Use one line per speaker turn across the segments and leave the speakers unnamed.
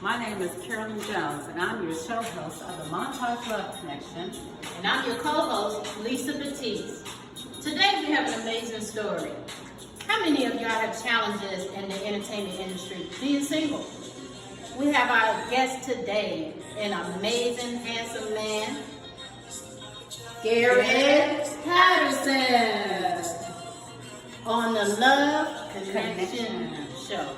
My name is Carolyn Jones, and I'm your show host of the Montage Love Connection.
And I'm your co-host, Lisa Batiste. Today we have an amazing story. How many of y'all have challenges in the entertainment industry being single? We have our guest today, an amazing, handsome man, Garrett Patterson, on the Love Connection Show.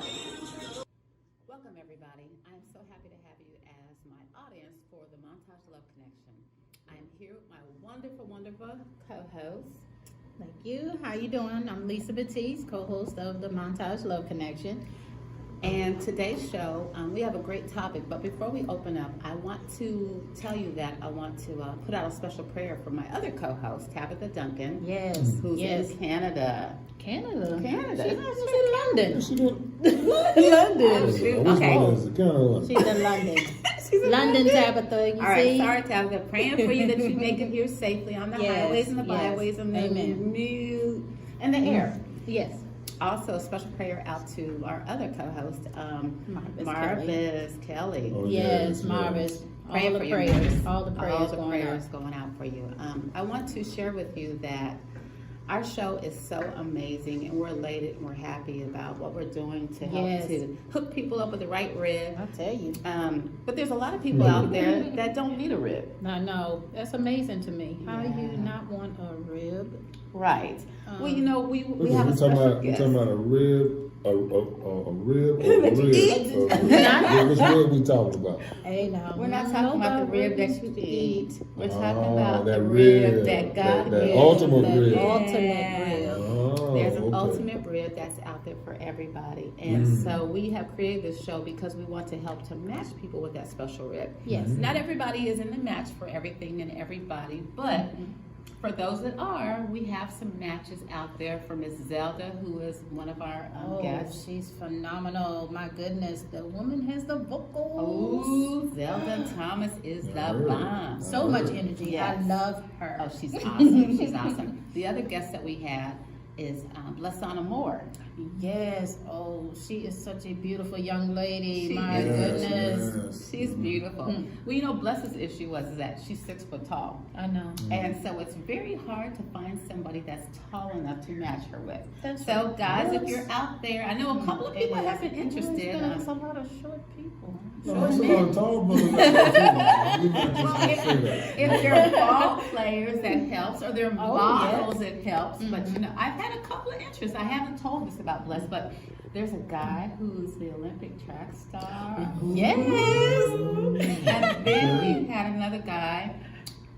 Welcome, everybody. I'm so happy to have you as my audience for the Montage Love Connection. I'm here with my wonderful, wonderful co-host.
Thank you. How you doing? I'm Lisa Batiste, co-host of the Montage Love Connection.
And today's show, we have a great topic, but before we open up, I want to tell you that I want to put out a special prayer for my other co-host, Tabitha Duncan.
Yes.
Who's in Canada.
Canada.
She's
She's in London. London.
Okay.
She's in London. London, Tabitha. You
All right,
see?
sorry, Tabitha. Praying for you that you make it here safely on the highways and the byways and the and the air.
Yes.
Also, a special prayer out to our other co-host,
Marvis
Kelly.
Oh,
Yes, Marvis.
Praying
All
for
the
you,
prayers.
Marvis.
All the prayers
going out for you. I want to share with you that our show is so amazing, and we're elated and we're happy about what we're doing to help to hook people up with the right rib.
I'll tell you.
But there's a lot of people out there that don't need a rib.
I know. That's amazing to me. How do you not want a rib?
Right. Well, you know, we have a
we
special guest.
talking about a rib, a rib, or a rib. Which rib we talking about?
Hey, now.
We're not talking about the rib that you eat. We're talking about
that
the rib that
that
God gives.
ultimate rib.
Ultimate rib.
Oh,
There's an
okay.
ultimate rib that's out there for everybody. And so we have created this show because we want to help to match people with that special rib.
Yes.
Not everybody is in the match for everything and everybody, but for those that are, we have some matches out there for Miss Zelda, who is one of our guests.
She's phenomenal. My goodness, the woman has the vocals.
Oh, Zelda Thomas is the bomb.
So much energy.
Yes.
I love her.
Oh, she's awesome. She's awesome. The other guest that we had is Blessana Moore.
Yes. Oh, she is such a beautiful young lady.
She
My
is.
goodness.
Yes.
She's beautiful. Well, you know, Bless's issue was that she's 6 foot tall.
I know.
And so it's very hard to find somebody that's tall enough to match her with.
That's
So
right.
guys, if you're out there, I know a couple of people have been interested.
There's a lot of short people.
No, there's a lot of tall brothers out there, too. We not just
Well,
gonna say that.
if they're ball players, that helps, or they're
Oh,
models, it helps. But you know, I've had a couple of interests. I haven't told this about Bless, but there's a guy who's the Olympic track star.
Yes.
And then we had another guy,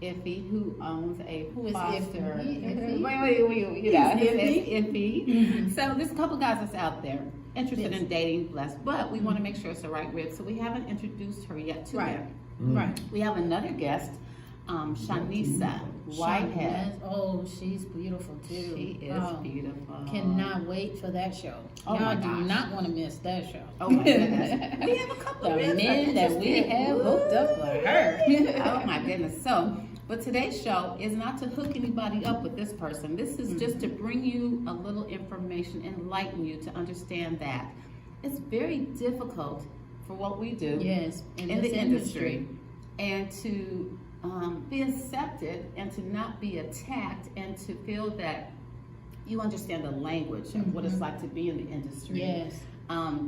Iffy, who owns a
Who is
foster.
Iffy?
Wait, you know, his
Iffy?
name's Iffy. So there's a couple guys that's out there interested
Yes.
in dating Bless, but we want to make sure it's the right rib, so we haven't introduced her yet to
Right.
them.
Right.
We have another guest, Shanisa Whitehead.
Oh, she's beautiful too.
She is
Oh,
beautiful.
Cannot wait for that show.
Oh, my
Y'all do
gosh.
not want to miss that show.
Oh my goodness. We have a couple
The
of
men that we have hooked up for her.
Oh my goodness. So, but today's show is not to hook anybody up with this person. This is just to bring you a little information, enlighten you to understand that it's very difficult for what we do
Yes,
in
this
the industry and to be accepted and to not be attacked and to feel that you understand the language of what it's like to be in the industry.
Yes.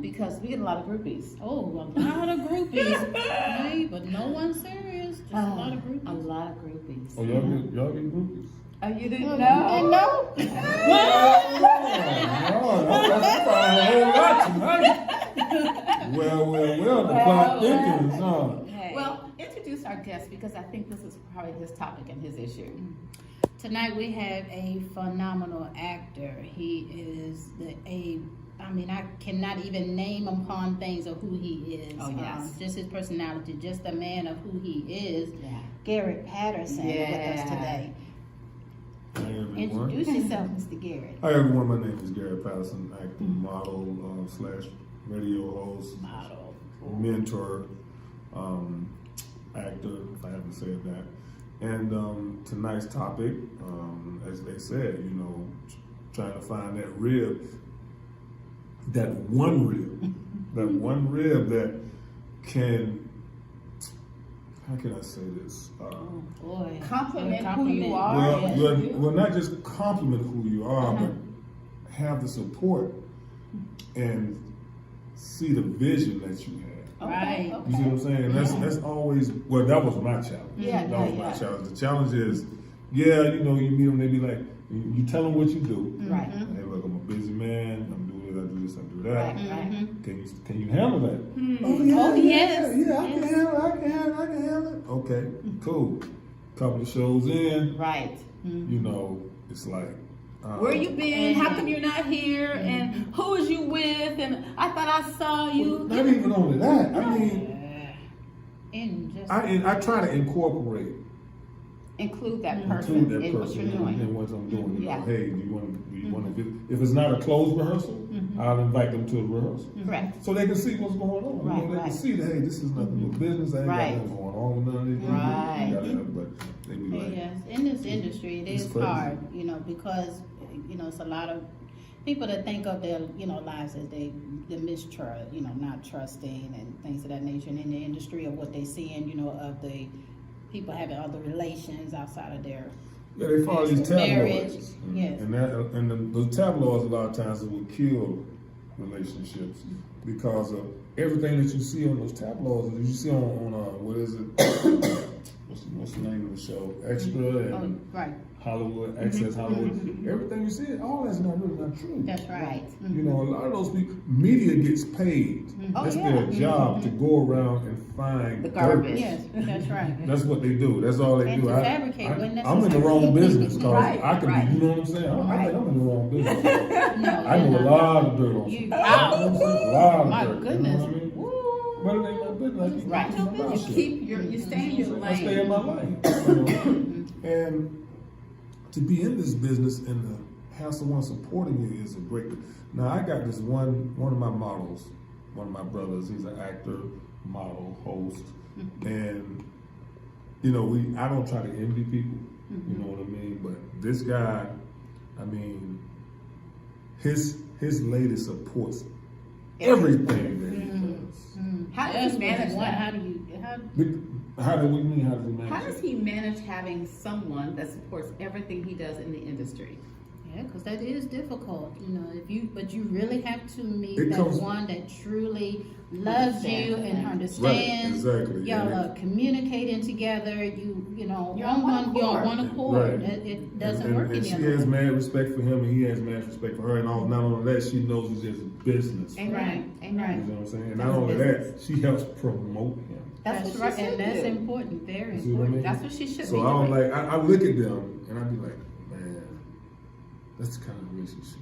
Because we get a lot of groupies.
Oh, a lot of groupies. Hey, but no one serious. Just a lot of groupies.
A lot of groupies.
Oh, y'all get groupies?
Oh, you didn't
Oh,
know?
you didn't know?
Oh, that's a whole lot tonight. Well, the plot thickens, huh?
Hey.
Well, introduce our guest because I think this is probably his topic and his issue.
Tonight we have a phenomenal actor. He is I cannot even name upon things of who he is.
Oh, yes.
Just his personality, just a man of who he is.
Yeah.
Garrett Patterson with us today.
Hi, everyone.
Introduce yourself, Mr. Garrett.
Hi, everyone. My name is Garrett Patterson, actor, model, / radio host,
Model.
mentor, actor, if I haven't said that. And tonight's topic, as they said, trying to find that rib, that one rib that can, how can I say this?
Boy.
Compliment who
Compliment.
you are.
Well, not just compliment who you are, but have the support and see the vision that you have.
Right.
You see what I'm saying? That's always, well, that was my challenge.
Yeah,
that was
yeah,
my
yeah.
challenge. The challenge is, yeah, you know, you meet them, they be like, you tell them what you do.
Right.
Hey, look, I'm a busy man. I'm doing this, I do this, I do that.
Right.
Can you handle that?
Oh, yes.
Yeah, I can handle it. Okay, cool. Couple of shows in,
Right.
you know, it's like,
Where you been? How come you're not here? And who is you with? And I thought I saw you.
not even only that. I mean,
And just
I try to incorporate
Include that person
include that
in what
person
you're doing.
in what I'm doing. You
Yeah.
know, hey, do you want to? If it's not a closed rehearsal, I'll invite them to a rehearsal.
Correct.
So they can see what's going on.
Right,
You know, they
right.
can see that, hey, this is nothing but business. I ain't
Right.
got nothing going on with none of these.
Right.
But they be like,
yes, in this industry, it
It's
is
crazy.
hard, you know, because, you know, it's a lot of people that think of their, you know, lives as they mistrust, you know, not trusting and things of that nature. And in the industry of what they see and, you know, of the people having other relations outside of their
yeah, they follow these
marriage.
tabloids.
Yes.
And those tabloids a lot of times will kill relationships because of everything that you see on those tabloids. That you see on what is it? what's the name of the show? Extra and
Oh, right.
Hollywood, Access Hollywood. Everything you see, all that's not really not true.
That's right.
You know, a lot of those people, media gets paid.
Oh,
That's
yeah.
their job to go around and find
The
dirt.
garbage.
Yes, that's right.
That's what they do. That's all they
And
do.
to fabricate when
I'm in the wrong business because
Right,
I can
right.
be, you know what I'm saying? I think I'm in the wrong business.
No,
I know a lot of dirt on
You-
some. A lot of
My
dirt.
goodness.
You know what I mean? But it ain't my business. I keep
Right.
talking about
You
shit.
keep you stay in your
I stay in
lane.
my lane. You know? And to be in this business and to have someone supporting you is a great. Now I got this one of my models, one of my brothers. He's an actor, model, host, and you know I don't try to envy people. You know what I mean? But this guy, I mean, his lady supports everything that he does.
How
That's
does he manage
what,
that?
how do you,
How do we mean? How does he manage?
How does
it?
he manage having someone that supports everything he does in the industry?
yeah, because that is difficult, you know, but you really have to meet
It
that
comes-
one that truly loves you and
Right,
understands.
exactly.
Y'all
And
are communicating together, you know,
You're on one
you're on
accord.
one accord.
Right.
It doesn't
and,
work
and
any
she
other
has
way.
mad respect for him, and he has mad respect for her. And all, not only that, she knows it's just business.
Amen.
Right,
You
Amen.
know what I'm saying? And
That's
not only that,
business.
she helps promote him.
That's what
right,
she should
and that's
do.
important, very
You see what I
important.
mean?
That's what she should
So
be
I don't
doing.
like. I look at them and I be like, man, that's the kind of relationship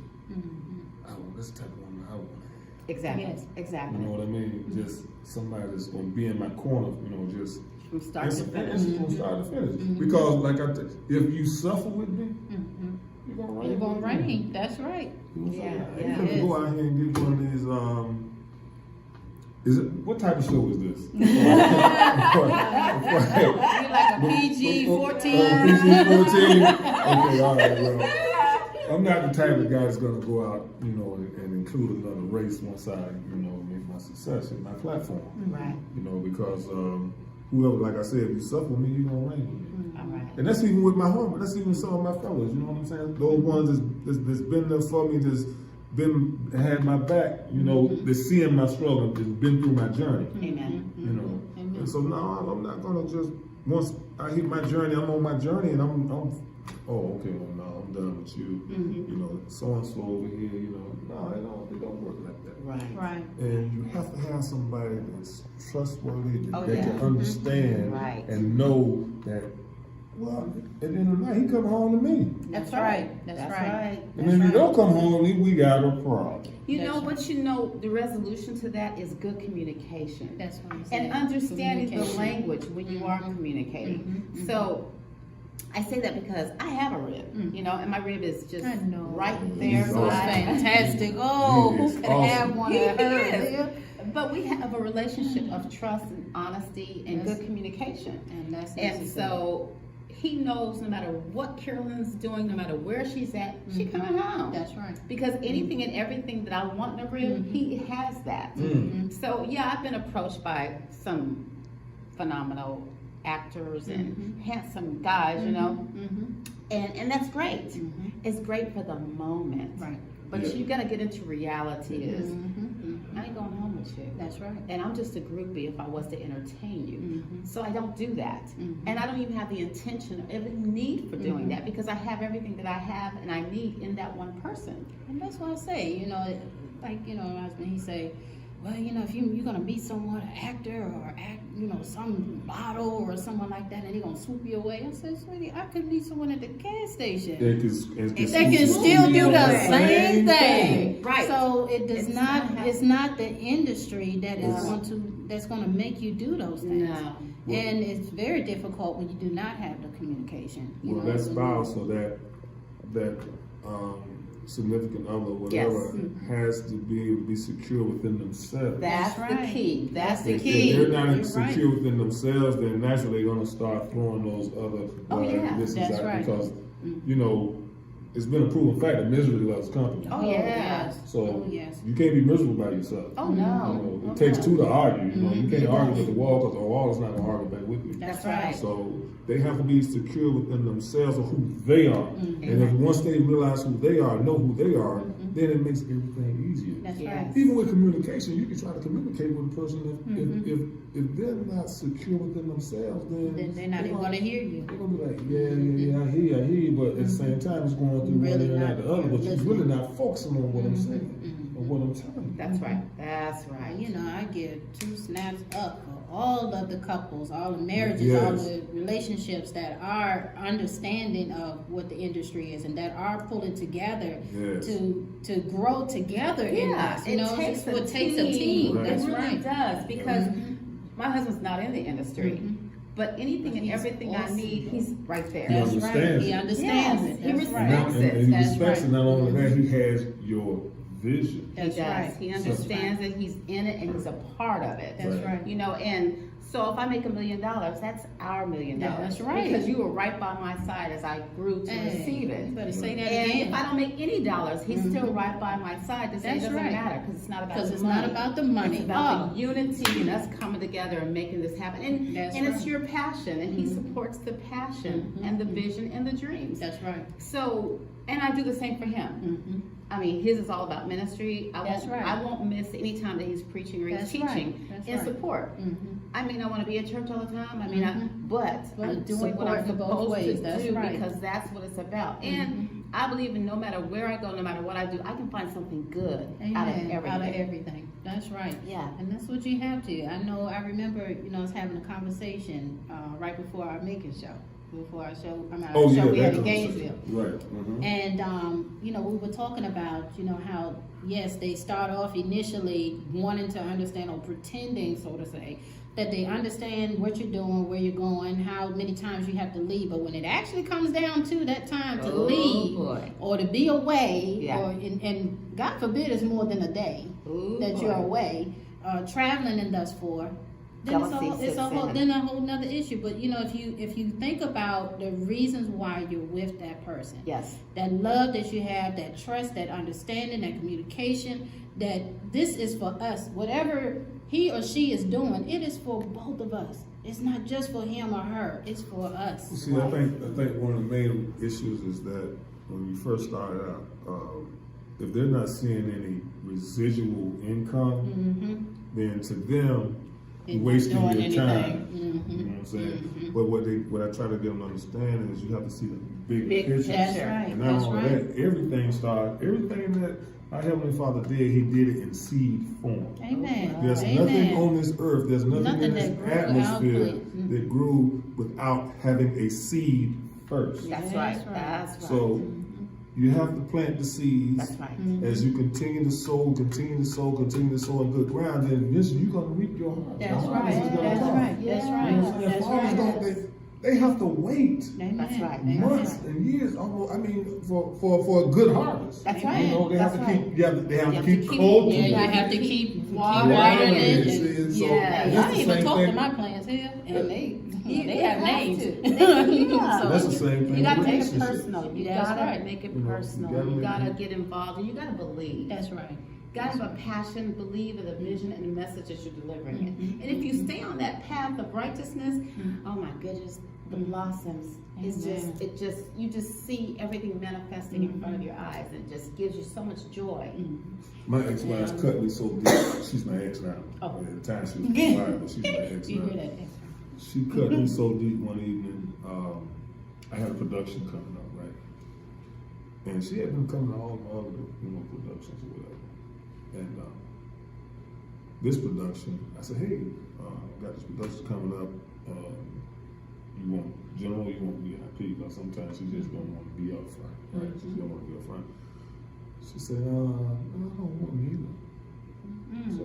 I want. That's the type of woman I want.
Exactly.
Yes.
Exactly.
You know what I mean? Just somebody that's gonna be in my corner. You know, just
From start to
it's
finish.
from start to finish. Because like if you suffer with me, you're gonna reign.
You're gonna
with me.
reign, that's right.
You know what I'm saying?
Yeah,
I ain't
yeah.
gonna go out here and get one of these. Is it what type of show is this?
You're like a PG-14.
PG-14. Okay, all right. Well, I'm not the type of guy that's gonna go out, you know, and include another race once I, you know, make my success in my platform.
Right.
You know, because whoever, like I said, if you suffer with me, you're gonna reign with me.
All right.
And that's even with my home. That's even some of my fellows. You know what I'm saying? Those ones that's been there for me, that's had my back. You know, that's seeing my struggle, that's been through my journey.
Amen.
You know,
Amen.
and so now I'm not gonna just once I hit my journey, I'm on my journey, and I'm oh okay, well no, I'm done with you. You know, so and so over here. You know, no, it don't work like that.
Right.
Right.
And you have to have somebody that's trustworthy, that,
Oh,
that
yeah.
can understand
Right.
and know that. Well, at the end of the night, he come home to me.
That's right. That's right.
And if you don't come home to me, we got a problem.
You know
That's
what? You know the resolution to that is good communication.
That's what I'm saying.
And understanding the
Communication.
language when you are communicating. So I say that because I have a rib, you know, and my rib is just
I know.
right
He's
there.
awesome.
Fantastic. Oh,
He
who
is
could
awesome.
have one
He
of hers?
is.
Yeah.
But we have a relationship of trust and honesty and
Yes.
good communication.
And that's
And
necessary.
so he knows no matter what Carolyn's doing, no matter where she's at, she coming home.
That's right.
Because anything and everything that I want in a rib, he has that. So yeah, I've been approached by some phenomenal actors and handsome guys, you know, and that's great. It's great for the moment.
Right.
But
Yeah.
you gotta get into reality is, I ain't going home with you.
That's right.
And I'm just a groupie if I was to entertain you. So I don't do that. And I don't even have the intention or even need for doing that because I have everything that I have and I need in that one person.
And that's why I say, you know, like, you know, my husband, he say, well, you know, if you're gonna meet someone, an actor or you know, some model or someone like that, and they're gonna swoop you away. I said, sweetie, I could meet someone at the gas station.
They
Can still do the same thing.
thing. Right.
So it does
It's
not.
not
It's not the industry that is
No.
that's going to make you do those things.
No.
And it's very difficult when you do not have the communication. You
Well,
know,
that's
when
spouse, so that significant other, whatever, has to be secure within themselves.
That's
right.
the key. That's the
If
key.
they're not
You're
secure
right.
within themselves, then naturally they're gonna start throwing those other.
Oh, yeah.
this is
That's
out
right.
Because you know, it's been a proven fact that misery loves company.
Oh, yeah.
Yes.
So
Oh, yes.
you can't be miserable by yourself.
Oh,
You
no.
know, it takes two to argue. You know, you can't argue with the wall because the wall is not gonna argue back with you.
That's
right.
right.
So they have to be secure within themselves of who they are. And if once they realize who they are, know who they are, then it makes everything easier.
That's
Yes.
right.
Even with communication, you can try to communicate with a person if they're not secure within themselves,
Then they're not even going to hear you.
They're gonna be like, yeah, I hear you, but at the same time, it's going through one
Really
ear and
not
not the other. But you're
listening.
really not focusing on what I'm saying or what I'm telling you.
That's right. That's right.
You know, I give 2 snaps up for all of the couples, all the marriages, all
Yes.
the relationships that are understanding of what the industry is and that are pulling together
Yes.
to grow together in
Yeah,
this. You know,
takes
it's what takes a team.
Right.
That's
It really
right.
does because my husband's not in the industry, but anything and
He's
everything I
awesome.
need, he's right there.
He
That's
understands
right. He
it.
understands
Yes,
it.
he
That's
respects
right.
And he
That's
respects
right.
it. Not only that, he has your vision.
He
That's
does.
right.
He
That's
understands it. He's in it, and he's a part of it.
That's
Right.
right.
You know, and so if I make $1 million, that's our $1 million.
Yeah, that's right.
Because you were right by my side as I grew to
Hey,
receive it.
You better say that
And
again.
if I don't make any dollars, he's still right by my side to say
That's
it doesn't
right.
matter because it's not about
Because
the
it's
money.
not about the money.
It's about
Oh.
the unity and us coming together and making this happen. And
That's
and it's
right.
your passion, and he supports the passion and the vision and the dreams.
That's right.
So, and I do the same for him.
Mm-hmm.
I mean, his is all about ministry.
That's right.
I won't miss any time that he's preaching or he's
That's
teaching
right. That's
in
right.
support.
Mm-hmm.
I may not want to be at church all the time. I mean, but
Well,
I'm doing what I'm
support in both
supposed
ways.
to
That's
do
right.
because that's what it's about. And I believe in no matter where I go, no matter what I do, I can find something good out of
Amen.
everything.
Out of everything. That's right.
Yeah.
And that's what you have to. I remember, you know, us having a conversation right before our making show. Before our show,
Oh,
show
yeah,
we
that
had in
conversation.
Gainesville.
Right.
And, you know, we were talking about, you know, how, yes, they start off initially wanting to understand or pretending, so to say, that they understand what you're doing, where you're going, how many times you have to leave. But when it actually comes down to that time to
Oh,
leave
boy.
or to be away,
Yeah.
or and God forbid it's more than a day
Ooh,
that
boy.
you're away, traveling and thus for, then
Jealousy
it's
sits
a whole
in.
then a whole nother issue. But you know, if you think about the reasons why you're with that person,
Yes.
that love that you have, that trust, that understanding, that communication, that this is for us. Whatever he or she is doing, it is for both of us. It's not just for him or her. It's for us.
See, I think one of the main issues is that when you first started out, if they're not seeing any residual income, then to them, you're
It's
wasting
not
your
doing
time.
anything.
You know what I'm saying? But what I try to get them to understand is you have to see the big picture.
That's right.
And not
That's
only
right.
that, everything that our Heavenly Father did, He did it in seed form.
Amen.
There's
Amen.
nothing on this earth, there's nothing
Nothing
in this
that grew without
atmosphere
plant.
that grew without having a seed first.
That's
That's
right.
right.
That's right.
So you have to plant the seeds.
That's right.
As you continue to sow in good ground, then eventually you're going to reap your harvest.
That's
The
right.
harvest is gonna
That's
come.
right. That's
You know what I'm
right.
saying?
That's
Farmers
right.
don't, they have to wait
Amen.
That's right.
Amen.
months and years, almost, for a good harvest.
That's right.
You know, they have to
That's
keep, they have
You
to
have
keep
to keep-
cultivating.
Yeah, you have to keep
watering
watering
it.
it.
And so
Yeah.
it's
I
the
even
same
talk to
thing.
my plants
clientele, and they
They
have
have
names.
to. Yeah.
So
That's the same thing.
You gotta
with
make it
relationships.
personal. You
That's
gotta
right.
make it
You know, you
personal.
gotta
You
make
gotta
it-
get involved, and you gotta believe.
That's right.
You gotta have a passion, believe in the vision and the message that you're delivering.
Mhm.
And if you stay on that path of righteousness, oh my goodness, the blossoms. It's
Amen.
you just see everything manifesting in front of your eyes, and it just gives you so much joy.
My ex-wife cut me so deep. She's my ex now.
Oh.
At the time she was fired, but she's my ex
You
now.
hear that?
She cut me so deep one evening. I had a production coming up, right? And she had been coming to all my other, productions or whatever. And this production, I said, hey, I got this production coming up. You want general, you want VIP? Because sometimes she just don't want to be up front, right? She just don't want to be up front. She said, no, I don't want neither. So,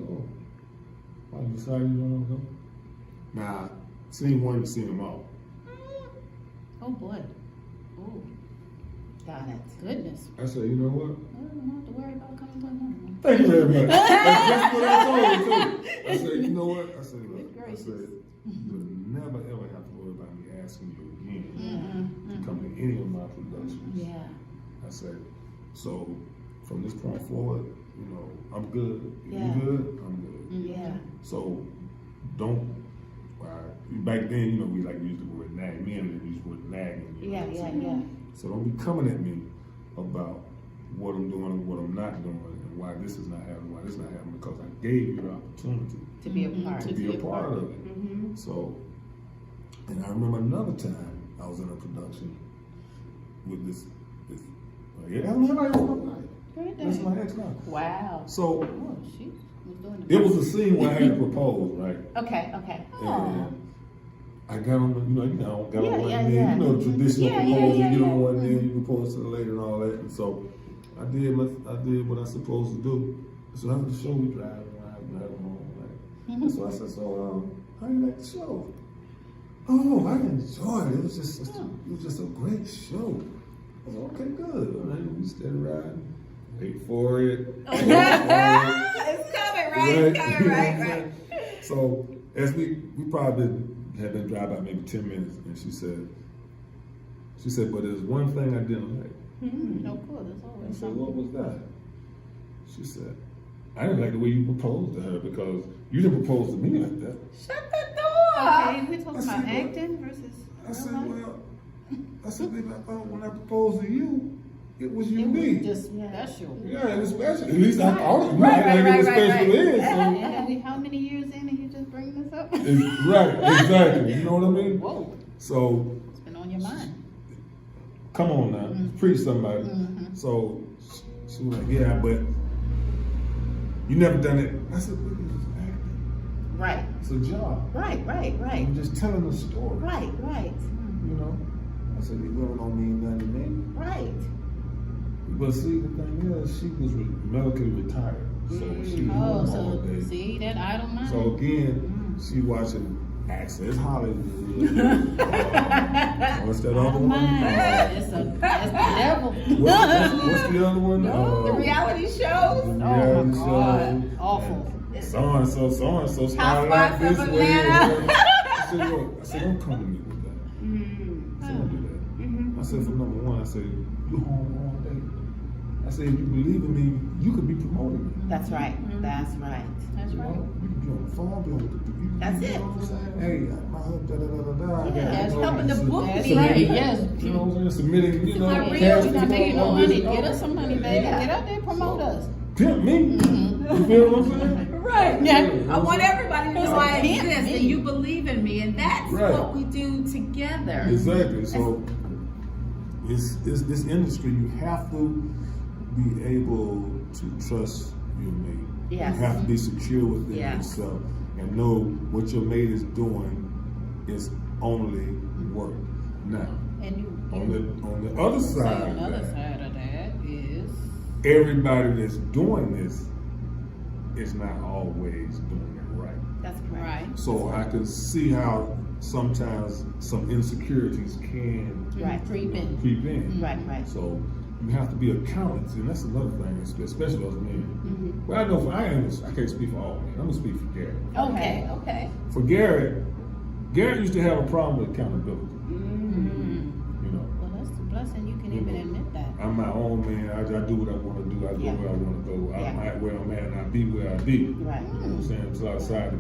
why you decided you don't want to go? Now, scene one, seen them all.
Oh boy. Oh,
Got it.
goodness.
I said, you know what?
I don't have to worry about coming to home.
Thank you very much. That's just what I told her too. I said, you know what? I said, look, I said, you'll never ever have to worry about me asking you again to come to any of my productions.
Yeah.
I said, so from this point forward, I'm good. If
Yeah.
you good, I'm good.
Yeah.
So don't. Back then, we like used the word nag. Me and them used the word nagging.
Yeah, yeah, yeah.
So don't be coming at me about what I'm doing and what I'm not doing and why this is not happening, why this is not happening, because I gave you the opportunity
To be a part.
to be a part of it.
Mm-hmm.
So, and I remember another time I was in a production with this I don't have my own. That's my ex now.
Wow.
So
Oh, she was doing the
it was a scene where I had to propose, right?
Okay, okay.
And I got on the, got
Yeah,
on one
yeah,
knee.
yeah.
The traditional
Yeah,
proposal.
yeah,
You get on
yeah.
one knee, you propose to the lady and all that. And so I did what I was supposed to do. So after the show, we drive home. Right? So I said, so how you like the show? Oh, I enjoyed it. It was just a great show. I said, okay, good. All right, we started riding. Wait for it.
It's coming, right? It's coming, right.
So as we probably had been driving about maybe 10 minutes, and she said, but there's one thing I didn't like.
Of course, there's
I
always
said, what
something.
was that? She said, I didn't like the way you proposed to her because you didn't propose to me like that.
Shut the door.
Okay, we're talking about acting versus
I said,
real life?
baby, I thought when I proposed to you, it was
It
unique.
was just special.
Yeah, it was special. At least I thought it was.
Right,
Like it was
right,
special then.
And how many years in and you just bring this up?
Right, exactly. You know what I mean?
Whoa,
So,
it's been on your mind.
come on now, preach somebody. So she was like, yeah, but you never done it. I said, baby, it's acting.
Right,
It's a job.
right.
I'm just telling a story.
Right.
I said, these women don't mean nothing to me.
Right.
But see, the thing is, she was medically retired. So she was
Oh,
home all
so
day.
see that idle mind?
So again, she watching Access Hollywood. What's that other
Idle
one?
mind. It's the devil.
What's the other one?
The reality shows.
The reality
God.
show.
Awful.
And so and so started out
Housewives
this
of
way.
Atlanta.
I said, look, don't come to me with that. I said, don't do that. I said, for number one, I said, you home all day. I said, if you believe in me, you could be promoting me.
That's right. That's right.
That's right.
You can be on the phone, be on the
That's it.
You know what I'm saying? Hey, my husband, da.
Yeah,
it's
helping the book
That's
be
right.
made.
Yes.
You know what I'm saying? Submitting,
my real-
cash,
We're not making no
all
money.
this,
Get us some money, baby.
Yeah.
Get out there, promote us.
Pimp me. You feel what I'm saying?
Right.
Yeah.
I want everybody to know I
It's
exist
me.
and you believe in me, and that's
Right.
what we do together.
Exactly. So it's this industry. You have to be able to trust your mate.
Yes.
You have to be secure within
Yes.
yourself and know what your mate is doing is only work. Now,
And you
on the other
say
side, of
another
that,
side of that is
everybody that's doing this is not always doing it right.
That's correct.
right.
So I can see how sometimes some insecurities can
Right.
Creep in.
creep in.
Right.
So you have to be accountants, and that's another thing, especially us men. Well, I can't speak for all men. I'm gonna speak for Gary.
Okay.
For Gary, Garrett used to have a problem with accountability.
Mm-hmm.
You know,
Well, that's the blessing. You can even admit that.
I'm my own man. I do what I want to do. I go
Yeah.
where I want to go.
Yeah.
I'm at where I'm at, and I be where I be.
Right.
You know what I'm saying? Until I decide to,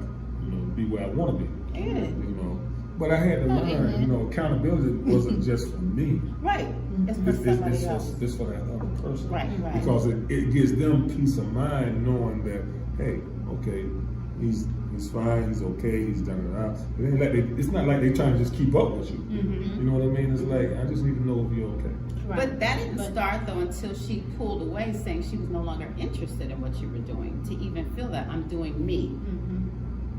be where I want to be.
Good.
You know, but I had to
Not
learn.
even.
You know, accountability wasn't just for me.
Right. It's for somebody else.
It's for that other person.
Right, right.
Because it gives them peace of mind knowing that, hey, okay, he's fine, he's okay, he's done it out. It ain't like it's not like they trying to just keep up with you. You know what I mean? It's like, I just need to know if you're okay.
But that didn't start though until she pulled away, saying she was no longer interested in what you were doing. To even feel that I'm doing me,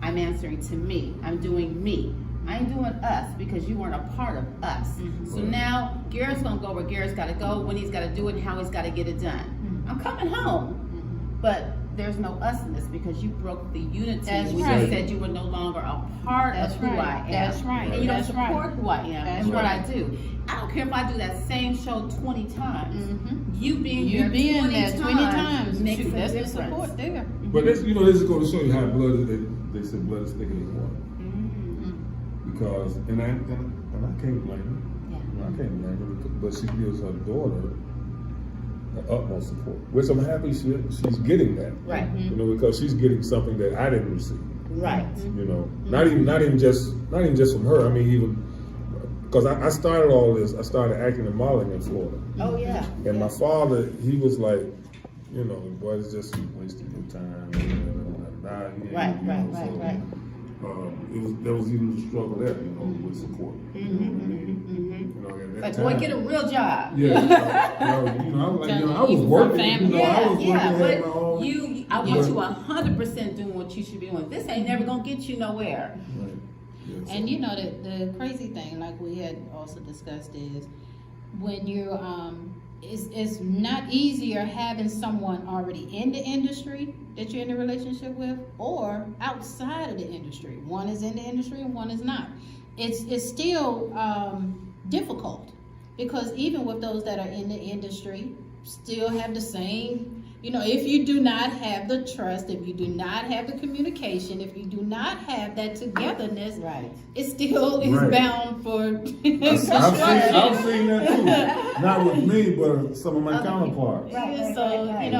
I'm answering to me, I'm doing me. I ain't doing us because you weren't a part of us. So
Right.
now Garrett's gonna go where Garrett's got to go, when he's got to do it, and how he's got to get it done. I'm coming home, but there's no us in this because you broke the unity.
That's
when
right.
you said you were no longer a part
That's
of who
right.
I am.
That's right.
And you don't
That's right.
support who I am
That's
and what I
right.
do. I don't care if I do that same show 20 times. You being
You
here
being
20
there 20 times
makes
shoot,
a
that's the
difference.
support there.
But this is going to show you how blood is. They said blood is thicker than water. Because and I can't blame her. You know, I can't blame her. But she gives her daughter the utmost support, which I'm happy she's getting that.
Right.
You know, because she's getting something that I didn't receive.
Right.
You know, not even just from her. I mean, even because I started all this. I started acting and modeling in Florida.
Oh yeah.
And my father, he was like, boy, it's just wasting your time.
Right.
There was even a struggle there, with support. You know, at that
Like,
time.
boy, get a real job.
Yeah, I was like, I was working. I was working, had my
but
own.
I want you 100% doing what you should be doing. This ain't never gonna get you nowhere.
Right. Yeah, so-
And you know the crazy thing, like we had also discussed, is when you're it's not easier having someone already in the industry that you're in a relationship with, or outside of the industry. One is in the industry and one is not. It's still difficult, because even with those that are in the industry, still have the same. If you do not have the trust, if you do not have the communication, if you do not have that togetherness,
Right.
it still is
Right.
bound for.
I've seen that too. Not with me, but some of my counterparts.
Right.
So
right.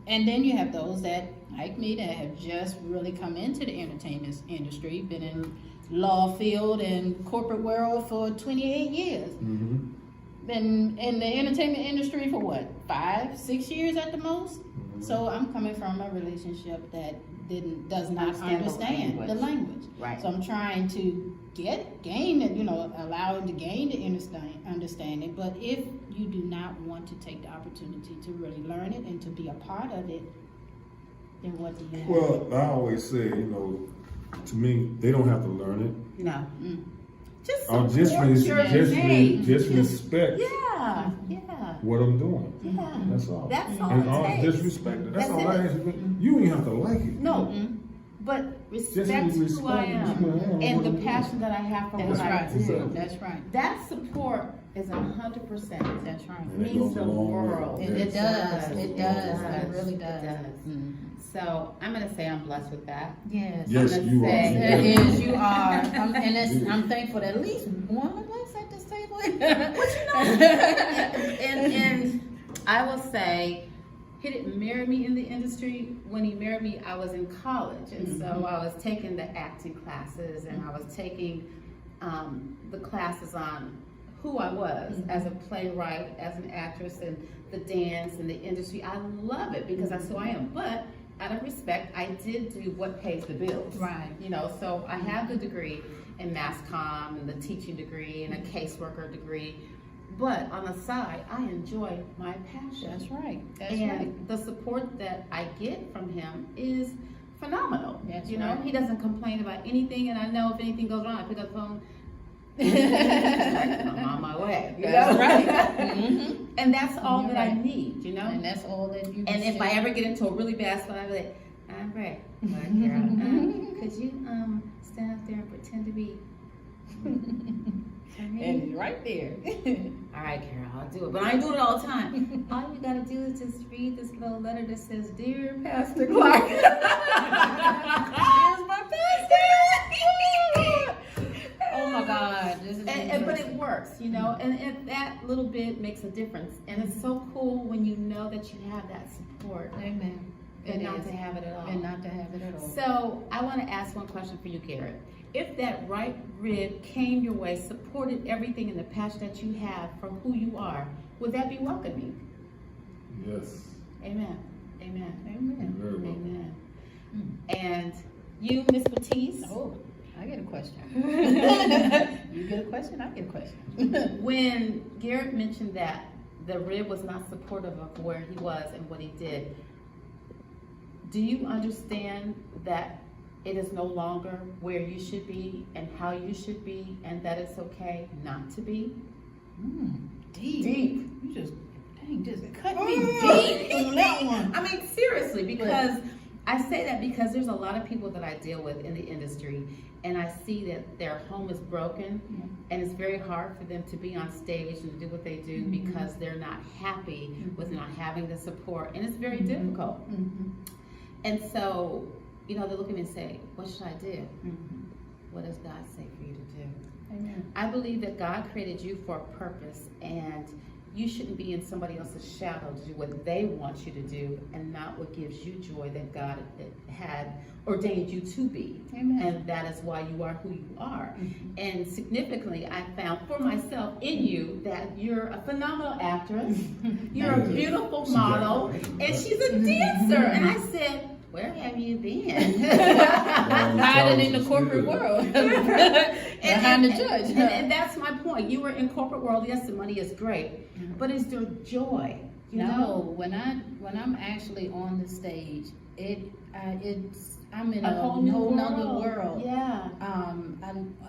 and then you have those that, like me, that have just really come into the entertainment industry, been in law field and corporate world for 28 years.
Mm-hmm.
Been in the entertainment industry for what, 5-6 years at the most. So I'm coming from a relationship that does not understand the language.
Right.
So I'm trying to gain it, allow him to gain the understanding. But if you do not want to take the opportunity to really learn it and to be a part of it, then what do you have?
Well, I always say, to me, they don't have to learn it.
No. Just
I'll
support your name.
just respect
Yeah.
what I'm doing.
Yeah.
That's all.
That's all
And
it
all
takes.
disrespect it. That's
That's
all I
it.
ask you. You ain't have to like it.
No. But respect who I
respect who I am
am and the
what I do.
passion that I have for
That's
what I
right.
do.
Exactly.
That's right.
That support is 100%.
That's right.
And it
Means
goes
the
a long way.
world.
It
Yes.
does. It does.
does.
It really does.
It does. So I'm gonna say I'm blessed with that.
Yes.
Yes,
I'm
you
gonna
are.
say-
It is. You are. I'm thankful that at least one of us at this table.
and I will say, he didn't marry me in the industry. When he married me, I was in college, and so I was taking the acting classes, and I was taking the classes on who I was as a playwright, as an actress, and the dance and the industry. I love it because that's who I am. But out of respect, I did do what pays the bills.
Right.
So I have the degree in mass comm and the teaching degree and a caseworker degree. But on the side, I enjoy my passion.
That's right. That's
and
right.
the support that I get from him is phenomenal.
That's
He
right.
doesn't complain about anything, and I know if anything goes wrong, I pick up the phone. I'm on my way.
That's right. Mhm.
And that's all
You're
that I
right.
need,
And that's all that you.
And if I ever get into a really bad spot, I'll be like, I'm Greg. Carol, could you stand up there and pretend to be?
And it's right there.
All right, Carol, I'll do it. But I ain't doing it all the time. All you gotta do is just read this little letter that says, Dear Pastor Clark. Here's my pastor. makes a difference. And it's so cool when you know that you have that support
Amen.
and
It
not
is.
to have it at all.
And not to have it at all.
So I want to ask one question for you, Garrett. If that right rib came your way, supported everything in the passion that you have from who you are, would that be welcoming?
Yes.
Amen. Amen.
Amen.
Very well.
Amen. And you, Miss Batiste,
Oh, I get a question. You get a question, I get a question.
when Garrett mentioned that the rib was not supportive of where he was and what he did, do you understand that it is no longer where you should be and how you should be, and that it's okay not to be?
Deep. You just cut me deep on that one.
I mean, seriously, because I say that because there's a lot of people that I deal with in the industry, and I see that their home is broken, and it's very hard for them to be on stage and do what they do because they're not happy with not having the support, and it's very difficult. And so, you know, they look at me and say, what should I do? What does God say for you to do?
Amen.
I believe that God created you for a purpose, and you shouldn't be in somebody else's shadow to do what they want you to do and not what gives you joy that God had ordained you to be.
Amen.
And that is why you are who you are. And significantly, I found for myself in you that you're a phenomenal actress, you're a beautiful model, and she's a dancer. And I said, where have you been?
Hiding in the corporate world. Behind the judge.
And that's my point. You were in corporate world. Yes, the money is great, but is there joy? You
No,
know?
when I'm actually on the stage, I'm in
A
a
whole
whole
new
nother
world.
world.
Yeah.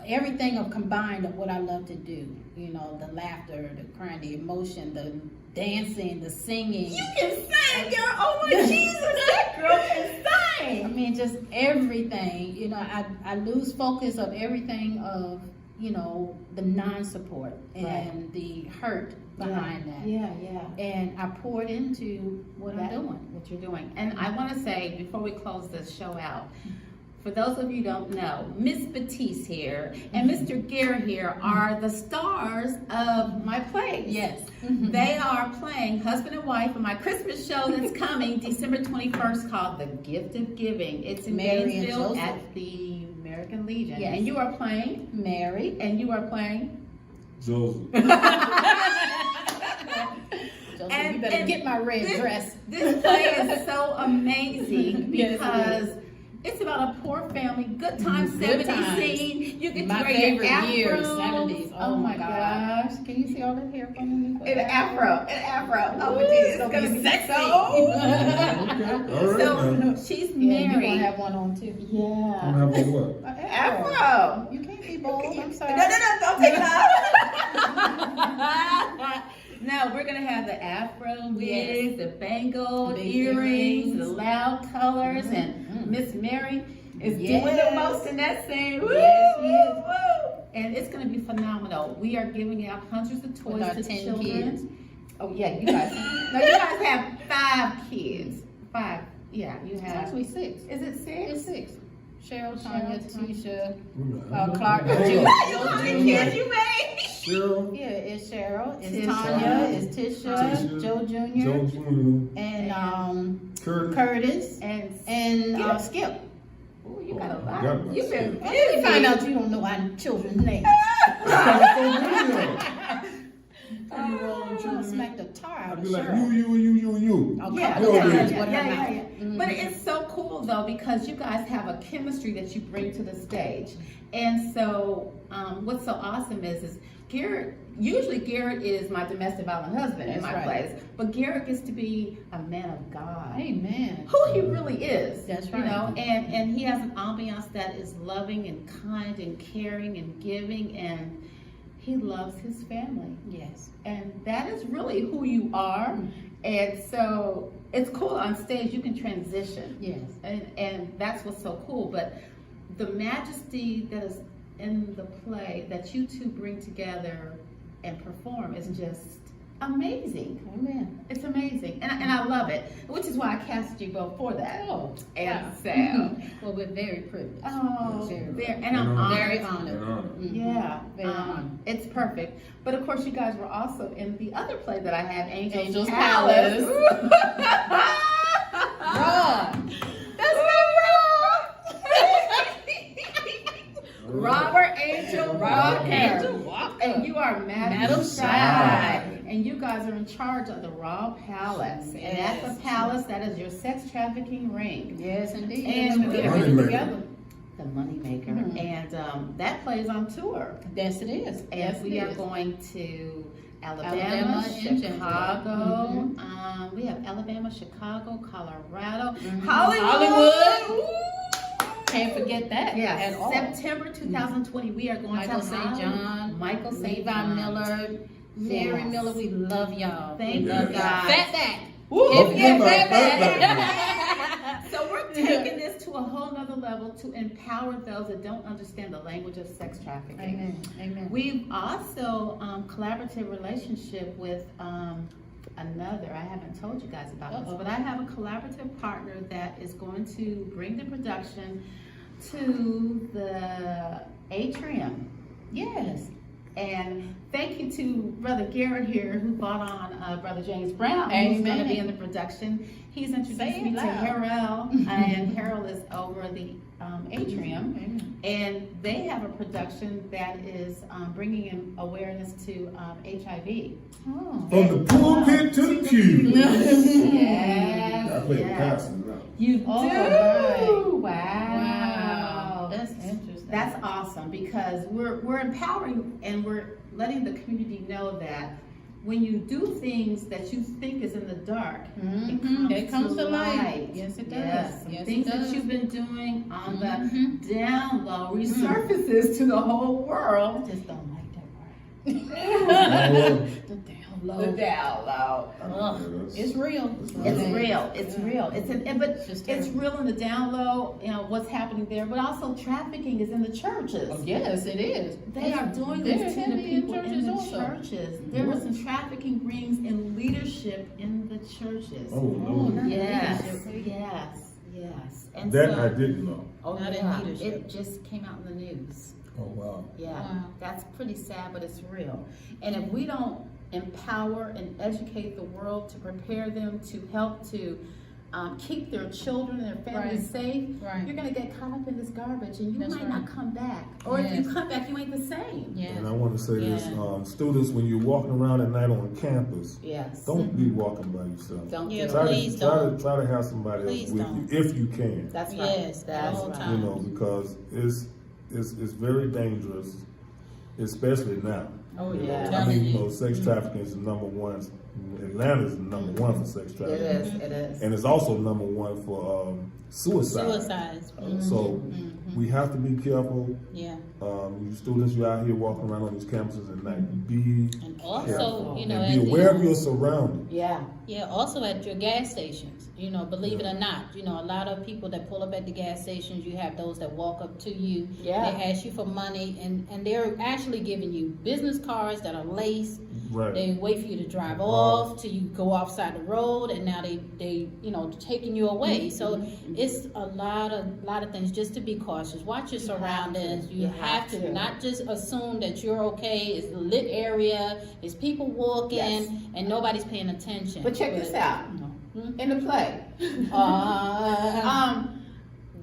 Everything of combined of what I love to do. You know, the laughter, the crying, the emotion, the dancing, the singing.
You can sing, girl. Oh my Jesus, that girl can
I
sing.
mean, just everything. You know, I lose focus of everything of, you know, the non-support and the hurt behind that.
Yeah.
And I poured into what I'm doing.
What you're doing. And I want to say, before we close this show out, for those of you who don't know, Miss Batiste here and Mr. Garrett here are the stars of my plays.
Yes.
They are playing husband and wife in my Christmas show that's coming December 21st called The Gift of Giving. It's in
Mary and
Gainesville
Joseph.
at the American Legion.
Yes.
And you are playing?
Mary.
And you are playing?
Joseph.
Joseph,
And-
you better
and
get my red dress.
This play is so amazing
Yes, it
because it's about a poor family, good times,
Good
70s
times.
scene. You get
My
to wear your
favorite
afro.
years, 70s.
Oh my gosh.
Can you see all that hair from me?
An afro. Oh,
Ooh,
it's
it's
gonna
gonna
be
be
sexy.
Okay. All right.
So
now.
she's
Yeah, you're gonna
married.
have one on too.
I'm
Yeah.
having what?
Afro.
You can't be bold. I'm sorry.
No, don't take it off. No, we're gonna have the afro wigs, the bangled
Big
earrings,
earrings.
the loud colors, and Miss Mary is doing the
Yes.
most in that scene. Woo,
Yes, she is.
woo. And it's gonna be phenomenal. We are giving out hundreds of toys
With our
to
10
children.
kids.
Oh yeah, you guys. No, you guys have 5 kids. 5. Yeah, you
It's
have.
actually 6.
Is it 6?
It's 6. Cheryl, Tanya, Tisha,
Clark.
Clark,
You
Junior.
know how many kids you made?
Cheryl.
Yeah, it's Cheryl, it's
Tisha.
Tanya, it's Tisha,
Tisha,
Joe Jr.
Joe Jr.
and
Curtis.
Curtis
And
and Skip.
Ooh, you got a
Oh,
lot.
God
You've been
bless
Let me
busy.
find out you don't know our children's names. I'll smack the tar out
I'd
of
be like,
Cheryl.
you.
Oh,
Yeah,
couple
yeah,
times
yeah,
with her mouth.
yeah. But it's so cool though because you guys have a chemistry that you bring to the stage, and so what's so awesome is Garrett. Usually Garrett is my domestic violent husband in
That's
my
right.
plays, but Garrett gets to be a man of God.
Amen.
Who he really is.
That's
You
right.
know, and he has an ambiance that is loving and kind and caring and giving, and he loves his family.
Yes.
And that is really who you are. And so it's cool on stage, you can transition.
Yes.
And that's what's so cool. But the majesty that is in the play that you two bring together and perform is just amazing.
Amen.
It's amazing. And I love it. which is why I cast you both for that.
Oh,
And
wow.
so,
Well, we're very privileged.
oh,
Very,
there, and I'm
very
honored.
honored. Mhm.
Yeah,
Very honored.
it's perfect. But of course, you guys were also in the other play that I had, Angel's
Palace.
Rob. That's not Rob. Robert Angel Walker.
Angel Walker.
And you are Madam
Madam
Shy.
Shy.
And you guys are in charge of the Raw Palace. And at
Yes.
the palace, that is your sex trafficking ring.
Yes, indeed.
And
Yes,
we're
Money
getting
maker.
together. The moneymaker.
Mhm.
And that plays on tour.
Yes, it is.
And
Yes,
we
it
are
is.
going to Alabama,
Alabama and
Chicago.
Mhm.
We have Alabama, Chicago, Colorado,
Mhm.
Hollywood.
Can't forget that
Yes,
at all.
September 2020, we are going
Michael
to
St.
Hollywood.
John,
Michael St.
Levi
John.
Miller, Mary
Yes.
Miller, we love y'all.
Thank
We love
you,
y'all.
guys.
Fatback.
Woo!
If you
Yeah,
get
Fatback.
Fatback.
So we're taking this to a whole nother level to empower those that don't understand the language of sex trafficking.
Amen. Amen.
We've also collaborative relationship with another. I haven't told you guys about this,
Uh-oh.
but I have a collaborative partner that is going to bring the production to the atrium.
Yes.
And thank you to Brother Garrett here who brought on Brother James Brown, who's going to
Amen.
be in the production. He's introduced
Say it
me to
loud.
Harold, and Harold is over the atrium.
Amen.
And they have a production that is bringing in awareness to HIV.
Oh.
From the pulpit to the pew.
Yes,
I play the
yes.
pastor now.
You
Oh,
do?
right.
Wow.
That's interesting.
That's awesome because we're empowering and we're letting the community know that when you do things that you think is in the dark,
Mhm. It comes to light. Yes, it does.
Yes, some
Yes, it
things that
does.
you've been doing on
Mhm.
the down low resurfaces to the whole world.
Just don't like that
Oh,
word. The down low.
The down low.
Ugh. It's real.
It's real. It's real. But
Just
it's
terrible.
real in the down low. You know what's happening there, but also trafficking is in the churches.
Oh, yes, it is.
They are doing
They're
this to the
heavy in
people in
churches
the
also.
churches. There were some trafficking rings in leadership in the churches.
Oh, Lord.
Yes,
leadership.
yes. And
That
so,
I didn't know.
oh
Not in
yeah,
leadership.
it just came out in the news.
Oh, wow.
Yeah,
Wow.
that's pretty sad, but it's real. And if we don't empower and educate the world to prepare them to help to keep their children and their families safe,
Right.
you're gonna get caught up in this garbage and you
That's
might
right.
not come back. Or if
Yes.
you come back, you ain't the same.
Yeah.
And I want to say this,
Yeah.
students, when you're walking around at night on campus,
Yes.
don't be walking by yourself.
Don't
Yeah,
do
Try
it.
please
to, try
don't.
to try to have somebody
Please
else with
don't.
you if you can.
That's right.
Yes, at
That's
all
right.
times.
You know, because it's very dangerous, especially now.
Oh
You know,
yeah.
I mean,
Telling you.
sex trafficking is the number one. Atlanta is the number one for sex
It
trafficking,
is. It is.
and it's also number one for suicide.
Suicides.
So we have to be careful.
Yeah.
You students, you're out here walking around on these campuses at night. Be
And also,
careful.
you know,
and be aware of your surroundings.
Yeah.
yeah, also at your gas stations, you know, believe it or not, you know, a lot of people that pull up at the gas stations, you have those that walk up to you,
Yeah.
they ask you for money, and they're actually giving you business cards that are laced.
Right.
They wait for you to drive off till you go offside the road, and now they you know taking you away. So it's a lot of things. Just to be cautious. Watch your surroundings. You have to not just assume that you're okay. It's a lit area. It's people walking,
Yes.
and nobody's paying attention.
But check this out.
Hmm?
In the play,
Uh,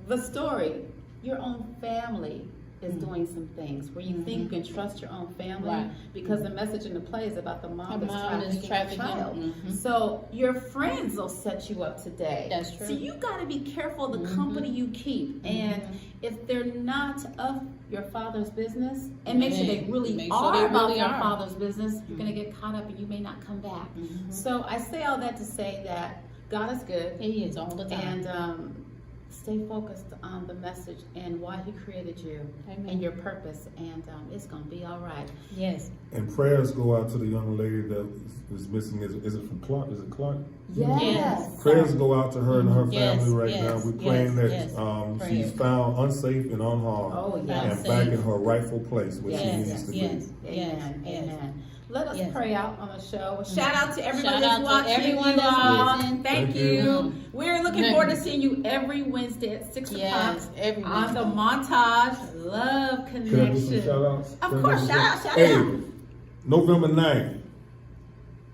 the story, your own family is doing some things where you think you can trust your own family
Right.
because the message in the play is about the mom
Her
that's
mom is
trafficking a
trafficking.
child.
Mhm.
So your friends will set you up today.
That's true.
So you got to be careful the
Mhm.
company you keep, and if they're not of your father's business, and make sure they really
Make sure
are
they
about
really
their
are.
father's business, you're gonna get caught up and you may not come back. So I say all that to say that God is good,
He is all the time.
and stay focused on the message and why He created you
Amen.
and your purpose, and it's gonna be all right.
Yes.
And prayers go out to the young lady that is missing. Is it from Clark? Is it Clark?
Yes.
Prayers go out to her and her
Yes,
family right
yes,
now. We're
yes,
praying that
yes.
she's
Prayers.
found unsafe and unharmed
Oh
and
yes,
Unsafe.
back in her rightful place where she
Yes,
needs to
yes.
be.
amen,
yes.
amen. Let us
Yes.
pray out on the show. Shout out to everyone
Shout
that's
out to
watching.
everyone
you
that's
all.
watching.
Thank
Thank
you.
you.
We're looking forward to seeing you every Wednesday at 6
Yes,
o'clock
every
on the
Wednesday.
Montage Love
Can I do some
Connection.
shout outs?
Of course, shout out.
Hey, November 9th,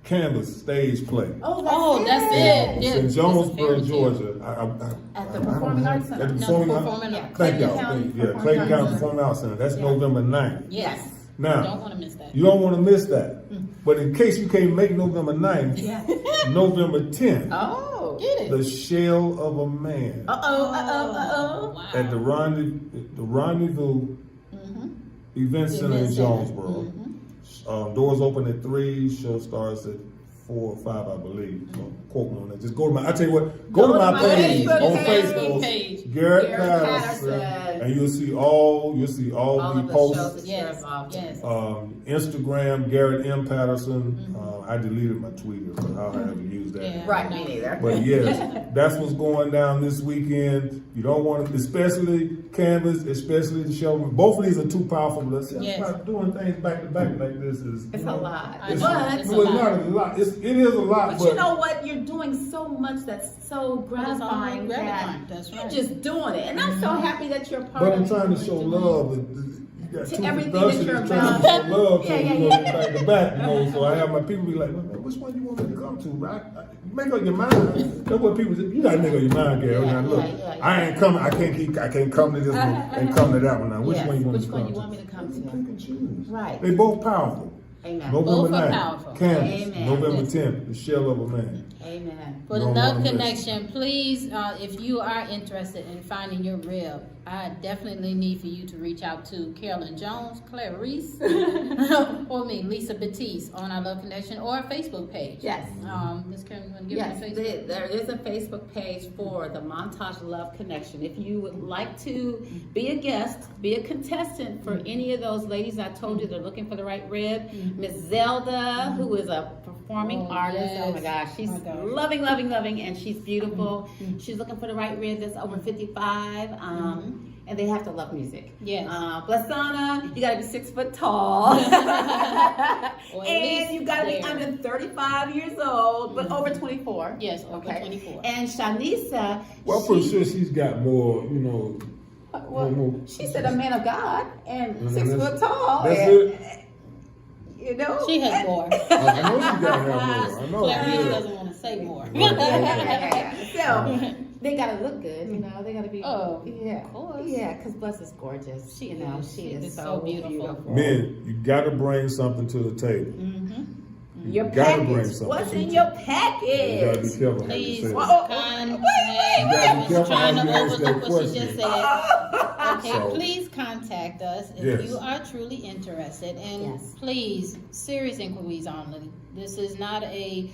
Canvas stage play.
Oh, that's it.
It's
Yeah,
in
it's a
Jonesboro,
fairy tale.
Georgia.
At the
I don't
Performing
have-
Arts Center.
At the
No,
Performing Arts.
Performing
Yeah,
Arts.
Thank
Clayton
y'all.
County
Yeah,
Performing
Clayton
Arts
County
Center.
Performing Arts Center. That's
Yeah.
November 9th.
Yes.
Now,
Don't want to miss that.
you don't want to miss that. But in case you can't make November 9th,
Yeah.
November 10th,
Oh.
Get it.
The Shell of a Man
Wow.
at the Rendezvous Event Center in
Event Center.
Jonesboro. Doors open at 3. Show starts at 4 or 5, I believe. Don't quote me on that. Just go to my. I tell you what. Go to my page
Facebook
on
page.
Facebook.
Page.
Garrett
Garrett
Patterson,
Patterson.
and you'll see all
All
the
of the
posts.
shows that you're
Yes.
involved in.
Yes.
Instagram, Garrett M. Patterson. I deleted my Twitter, but I'll have to use that.
Yeah.
Right, me neither.
But yes, that's what's going down this weekend. You don't want to, especially Canvas, especially the show. Both of these are too powerful. Let's
Yes.
doing things back to back like this is.
It's a lot.
I know.
But,
It's
No, it's
a lot.
not a lot. It is a lot,
but you know what? You're doing so much that's so gratifying that
gratifying. That's
you're
right.
just doing it. And I'm so happy that you're a part
But
of
I'm
it.
trying to show love. You got
To
two
everything
productions
that you're
trying
about.
to show love to
Yeah,
you
yeah,
know, back to back, you know. So I have my people be like, well, man, which one you want me to come to? Right? Make up your mind. That's what people say. You gotta make up your mind, Gary.
Yeah,
Now look,
yeah.
I ain't coming. I can't come to this one and come to that one. Now, which
Yes,
one you want
which
me to
one
come
you
to?
want me to come
You
to?
pick and choose.
Right.
They both powerful.
Amen.
November
Both are
9th,
powerful.
Canvas.
Amen.
November
Yes.
10th, The Shell of a Man.
Amen.
For
You
the
don't
Love
wanna miss.
Connection, please, if you are interested in finding your rib, I definitely need for you to reach out to Carolyn Jones, Clarice, or me, Lisa Batiste, on our Love Connection or our Facebook page.
Yes.
Ms. Karen, you want to give
Yes,
me a Facebook?
there is a Facebook page for the Montage Love Connection. If you would like to be a guest, be a contestant for any of those ladies I told you they're looking for the right rib, Miss Zelda, who is a performing
Oh,
artist.
yes.
Oh my gosh, she's
Oh my gosh.
loving, and she's beautiful. She's looking for the right rib that's over 55, and they have to love music.
Yes.
Blasana, you gotta be 6 foot tall.
Or at
And
least
you gotta be
there.
under 35 years old, but over 24.
Yes, over 24.
And Shanisa,
Well, I'm pretty sure she's got more, you know. more.
she said a man of God and
Mhm,
6
that's-
foot tall.
that's
and,
it?
You know?
She has more.
I know she got to have more. I know.
Clarice
Yeah.
doesn't want to say more.
Yeah. So they gotta look good, you know. They gotta be.
Oh,
yeah,
of course.
Yeah, because Bless is gorgeous.
She
you know,
is.
she
She
is
is
so
so beautiful.
beautiful.
Men, you got to bring something to the table.
Your
You gotta bring
package.
something
What's
to
in
the
your
table. You got to
package?
be careful how you
Please
say
Well,
that.
contact.
You gotta be
I was
careful
trying
how
to
you ask that
overlook what she just
question.
said. Okay,
So-
please contact us if
Yes.
you are truly interested, and
Yes.
please, serious inquiries only. This is not a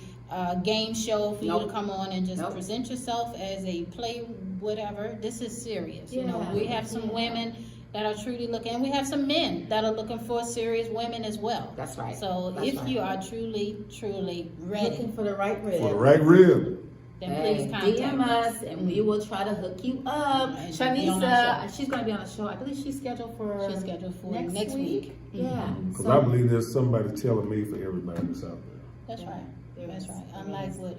game show for you
Nope.
to come on and just
Nope.
present yourself as a play, whatever. This is serious. You know,
Yeah.
we have some women that are truly looking, and we have some men that are looking for serious women as well.
That's right.
So
That's
if
right.
you are truly ready,
Looking for the right rib.
For the right rib.
then please contact
DM
us.
us and we will try to hook you up.
And be on our
Shanisa,
show.
she's going to be on the show. I believe she's scheduled for
She's scheduled for
next
next week.
Yeah.
Because
So-
I believe there's somebody telling me for everybody that's out there.
That's
Yeah,
right.
there
That's
is.
right.
There
Unlike
is.
what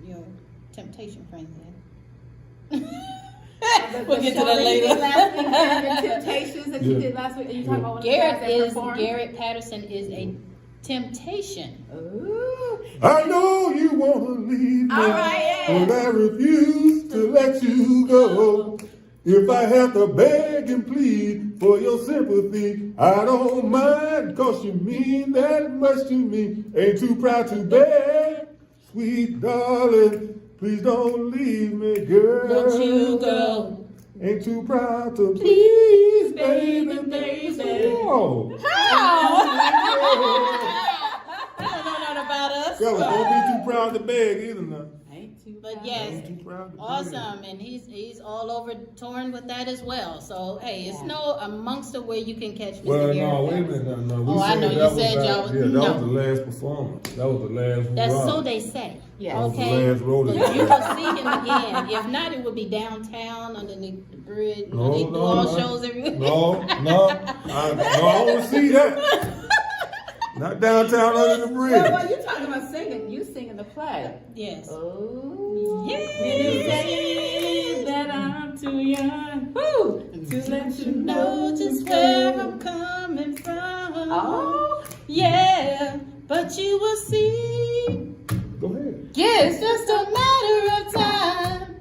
your temptation friend said. We'll get to
show
that
you
later.
did last week, the Temptations that you
Yeah.
did last week. And you talking about one of the
Garrett
guys that
is
performed?
Garrett Patterson is a temptation.
Ooh.
I know you want to leave me,
All right, yeah.
but I refuse to let you go. If I have to beg and plead for your sympathy, I don't mind, 'cause you mean that much to me. Ain't too proud to beg, sweet darling, please don't leave me, girl.
Don't you go.
Ain't too proud to please, baby,
baby.
Oh.
You don't know nothing about us.
Fellas, don't be too proud to beg either now.
Ain't too
But
bad.
yes,
Ain't too proud to beg.
awesome, and he's all over touring with that as well. So hey, it's no amongst the way you can catch Mr.
Well,
Garrett
no, wait a
Patterson.
minute, no. We
Oh, I know, you
that was
said
our-
y'all was-
Yeah, that
no.
was the last performance. That was the last
That's
hurrah.
so they say.
Yes.
That was the
Okay,
last road
but
to
you
go.
will see him again. If not, it would be downtown underneath the bridge. You know, they do all shows every week.
No, I don't want to see that. Not downtown under the bridge.
Well, you're talking about singing. You sing in the play.
Yes.
Oh,
Yeah.
You say that I'm too young to let you
Know just where I'm coming from.
Oh,
Yeah, but you will see.
Go ahead.
It's just a matter of time.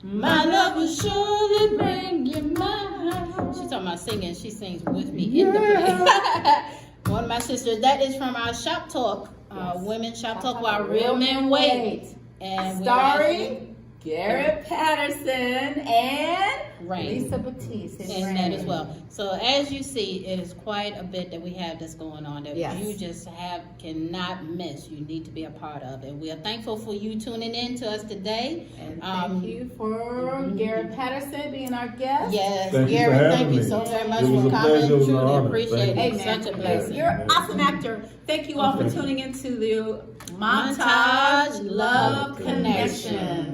My love will surely bring you mine. She's talking about singing. She sings with me in the play. One of my sisters. That is from our Shop Talk, Women Shop Talk, while real men wait. And
starring Garrett Patterson and
Rain.
Lisa Batiste.
And that as well. So as you see, it is quite a bit that we have that's going on that
Yes.
you just cannot miss. You need to be a part of it. We are thankful for you tuning in to us today.
And thank you for Garrett Patterson being our guest.
Yes,
Thank you for
Garrett,
having
thank you
me.
so very much
It was
for
a
coming.
pleasure. It was an
Truly
honor.
appreciate
Thank
it.
you.
Such a blessing.
You're an awesome actor. Thank you all for tuning into the Montage Love Connection.